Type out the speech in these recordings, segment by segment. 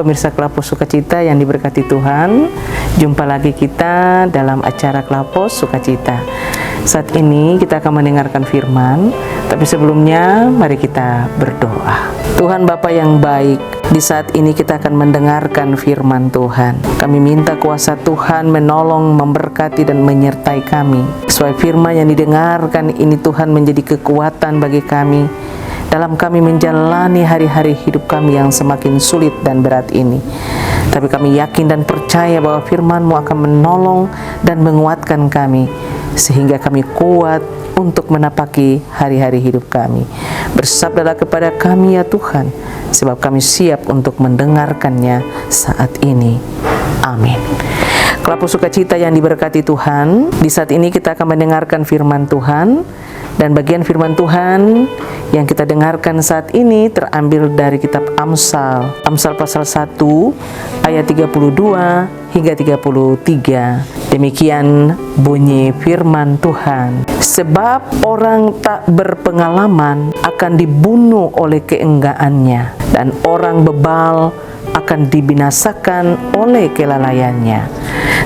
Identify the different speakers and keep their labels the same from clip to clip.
Speaker 1: pemirsa Kelapos Sukacita yang diberkati Tuhan. Jumpa lagi kita dalam acara Kelapos Sukacita. Saat ini kita akan mendengarkan firman, tapi sebelumnya mari kita berdoa. Tuhan Bapa yang baik, di saat ini kita akan mendengarkan firman Tuhan. Kami minta kuasa Tuhan menolong, memberkati dan menyertai kami. Supaya firman yang didengarkan ini Tuhan menjadi kekuatan bagi kami dalam kami menjalani hari-hari hidup kami yang semakin sulit dan berat ini. Tapi kami yakin dan percaya bahwa firman-Mu akan menolong dan menguatkan kami, sehingga kami kuat untuk menapaki hari-hari hidup kami. Bersabdalah kepada kami ya Tuhan, sebab kami siap untuk mendengarkannya saat ini. Amin. Kelapos Sukacita yang diberkati Tuhan, di saat ini kita akan mendengarkan firman Tuhan. Dan bagian firman Tuhan yang kita dengarkan saat ini terambil dari kitab Amsal. Amsal pasal 1 ayat 32 hingga 33. Demikian bunyi firman Tuhan. Sebab orang tak berpengalaman akan dibunuh oleh keenggaannya, dan orang bebal akan dibinasakan oleh kelalaiannya.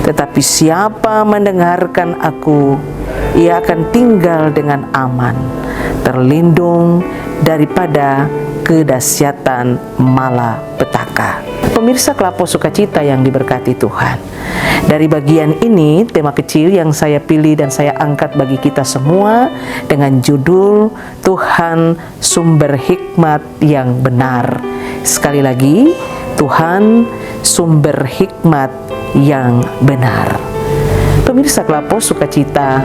Speaker 1: Tetapi siapa mendengarkan aku, ia akan tinggal dengan aman, terlindung daripada kedahsyatan malapetaka. Pemirsa Kelapos Sukacita yang diberkati Tuhan, dari bagian ini tema kecil yang saya pilih dan saya angkat bagi kita semua dengan judul Tuhan Sumber Hikmat yang Benar. Sekali lagi, Tuhan Sumber Hikmat yang Benar. Pemirsa Kelapos Sukacita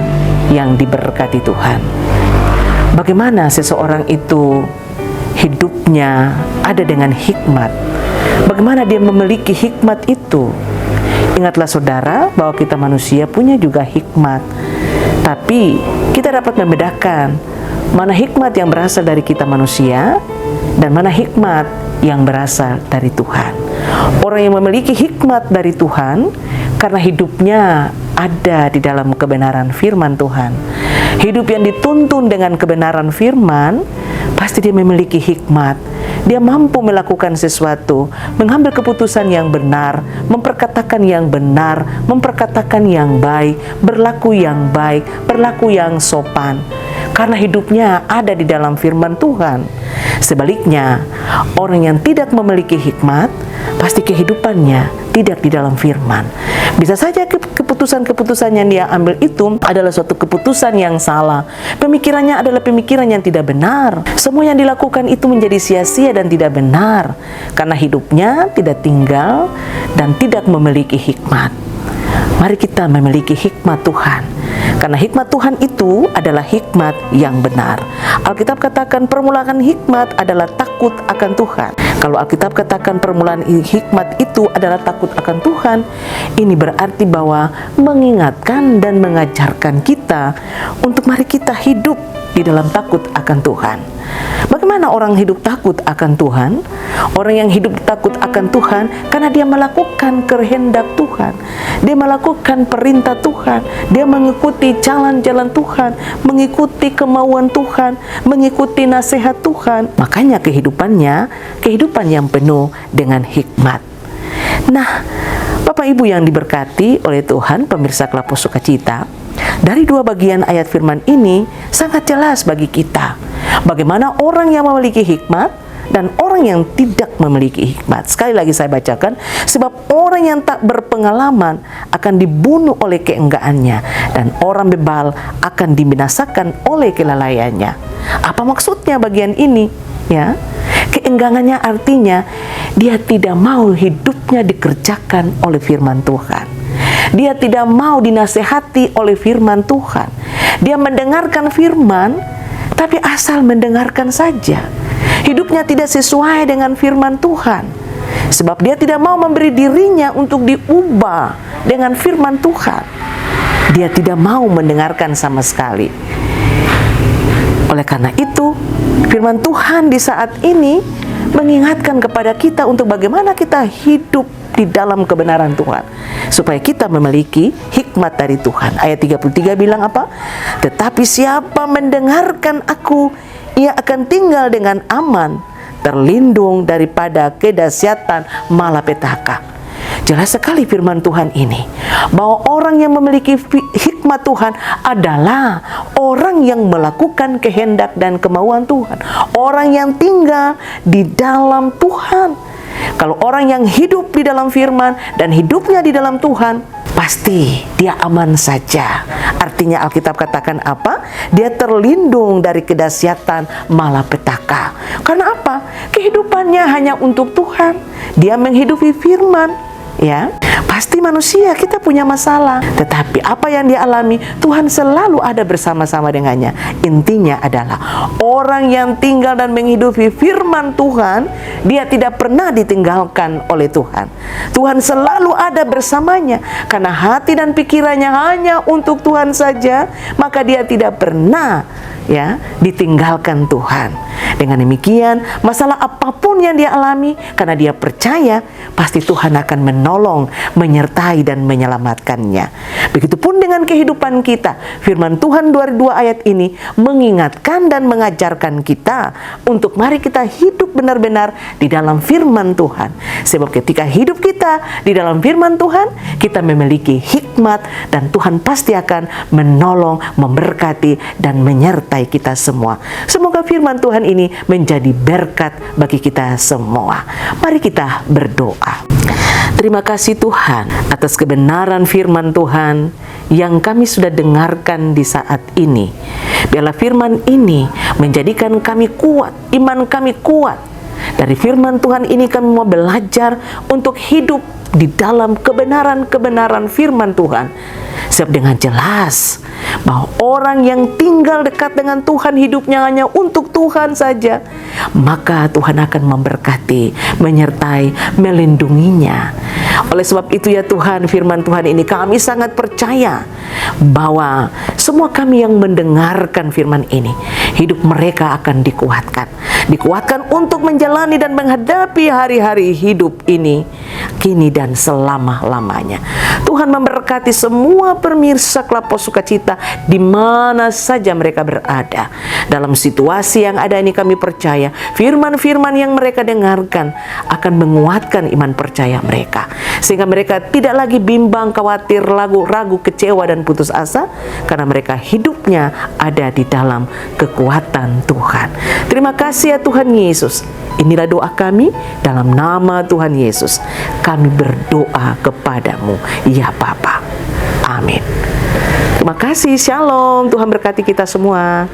Speaker 1: yang diberkati Tuhan, bagaimana seseorang itu hidupnya ada dengan hikmat? Bagaimana dia memiliki hikmat itu? Ingatlah saudara bahwa kita manusia punya juga hikmat, tapi kita dapat membedakan mana hikmat yang berasal dari kita manusia dan mana hikmat yang berasal dari Tuhan. Orang yang memiliki hikmat dari Tuhan karena hidupnya ada di dalam kebenaran firman Tuhan. Hidup yang dituntun dengan kebenaran firman, pasti dia memiliki hikmat. Dia mampu melakukan sesuatu, mengambil keputusan yang benar, memperkatakan yang benar, memperkatakan yang baik, berlaku yang baik, berlaku yang sopan. Karena hidupnya ada di dalam firman Tuhan. Sebaliknya, orang yang tidak memiliki hikmat, pasti kehidupannya tidak di dalam firman. Bisa saja keputusan-keputusan yang dia ambil itu adalah suatu keputusan yang salah. Pemikirannya adalah pemikiran yang tidak benar. Semua yang dilakukan itu menjadi sia-sia dan tidak benar, karena hidupnya tidak tinggal dan tidak memiliki hikmat. Mari kita memiliki hikmat Tuhan, karena hikmat Tuhan itu adalah hikmat yang benar. Alkitab katakan permulaan hikmat adalah takut akan Tuhan. Kalau Alkitab katakan permulaan hikmat itu adalah takut akan Tuhan, ini berarti bahwa mengingatkan dan mengajarkan kita untuk mari kita hidup di dalam takut akan Tuhan. Bagaimana orang hidup takut akan Tuhan? Orang yang hidup takut akan Tuhan karena dia melakukan kehendak Tuhan, dia melakukan perintah Tuhan, dia mengikuti jalan-jalan Tuhan, mengikuti kemauan Tuhan, mengikuti nasihat Tuhan. Makanya kehidupannya kehidupan yang penuh dengan hikmat. Nah, Bapak Ibu yang diberkati oleh Tuhan, pemirsa Kelapos Sukacita, dari dua bagian ayat firman ini sangat jelas bagi kita bagaimana orang yang memiliki hikmat dan orang yang tidak memiliki hikmat. Sekali lagi saya bacakan, sebab orang yang tak berpengalaman akan dibunuh oleh keenggaannya, dan orang bebal akan dibinasakan oleh kelalaiannya. Apa maksudnya bagian ini? Ya, keenggangannya artinya dia tidak mau hidupnya dikerjakan oleh firman Tuhan. Dia tidak mau dinasehati oleh firman Tuhan. Dia mendengarkan firman, tapi asal mendengarkan saja. Hidupnya tidak sesuai dengan firman Tuhan. Sebab dia tidak mau memberi dirinya untuk diubah dengan firman Tuhan. Dia tidak mau mendengarkan sama sekali. Oleh karena itu, firman Tuhan di saat ini mengingatkan kepada kita untuk bagaimana kita hidup di dalam kebenaran Tuhan, supaya kita memiliki hikmat dari Tuhan. Ayat 33 bilang apa? Tetapi siapa mendengarkan aku, ia akan tinggal dengan aman, terlindung daripada kedahsyatan malapetaka. Jelas sekali firman Tuhan ini, bahwa orang yang memiliki hikmat Tuhan adalah orang yang melakukan kehendak dan kemauan Tuhan, orang yang tinggal di dalam Tuhan. Kalau orang yang hidup di dalam firman dan hidupnya di dalam Tuhan, pasti dia aman saja. Artinya Alkitab katakan apa? Dia terlindung dari kedahsyatan malapetaka. Karena apa? Kehidupannya hanya untuk Tuhan. Dia menghidupi firman. Ya, pasti manusia kita punya masalah, tetapi apa yang dia alami, Tuhan selalu ada bersama-sama dengannya. Intinya adalah orang yang tinggal dan menghidupi firman Tuhan, dia tidak pernah ditinggalkan oleh Tuhan. Tuhan selalu ada bersamanya, karena hati dan pikirannya hanya untuk Tuhan saja, maka dia tidak pernah ditinggalkan Tuhan. Dengan demikian, masalah apapun yang dia alami, karena dia percaya, pasti Tuhan akan menolong, menyertai, dan menyelamatkannya. Begitupun dengan kehidupan kita. Firman Tuhan 22 ayat ini mengingatkan dan mengajarkan kita untuk mari kita hidup benar-benar di dalam firman Tuhan. Sebab ketika hidup kita di dalam firman Tuhan, kita memiliki hikmat, dan Tuhan pasti akan menolong, memberkati, dan menyertai kita semua. Semoga firman Tuhan ini menjadi berkat bagi kita semua. Mari kita berdoa. Terima kasih Tuhan atas kebenaran firman Tuhan yang kami sudah dengarkan di saat ini. Biarlah firman ini menjadikan kami kuat, iman kami kuat. Dari firman Tuhan ini kami mau belajar untuk hidup di dalam kebenaran-kebenaran firman Tuhan. Sebab dengan jelas bahwa orang yang tinggal dekat dengan Tuhan, hidupnya hanya untuk Tuhan saja, maka Tuhan akan memberkati, menyertai, melindunginya. Oleh sebab itu ya Tuhan, firman Tuhan ini kami sangat percaya bahwa semua kami yang mendengarkan firman ini, hidup mereka akan dikuatkan. Dikuatkan untuk menjalani dan menghadapi hari-hari hidup ini, kini dan selama-lamanya. Tuhan memberkati semua pemirsa Klapos Sukacita di mana saja mereka berada. Dalam situasi yang ada ini kami percaya firman-firman yang mereka dengarkan akan menguatkan iman percaya mereka, sehingga mereka tidak lagi bimbang, khawatir, ragu, kecewa, dan putus asa, karena mereka hidupnya ada di dalam kekuatan Tuhan. Terima kasih ya Tuhan Yesus. Inilah doa kami dalam nama Tuhan Yesus. Kami berdoa kepadamu ya Bapa. Amin. Terima kasih. Shalom. Tuhan berkati kita semua.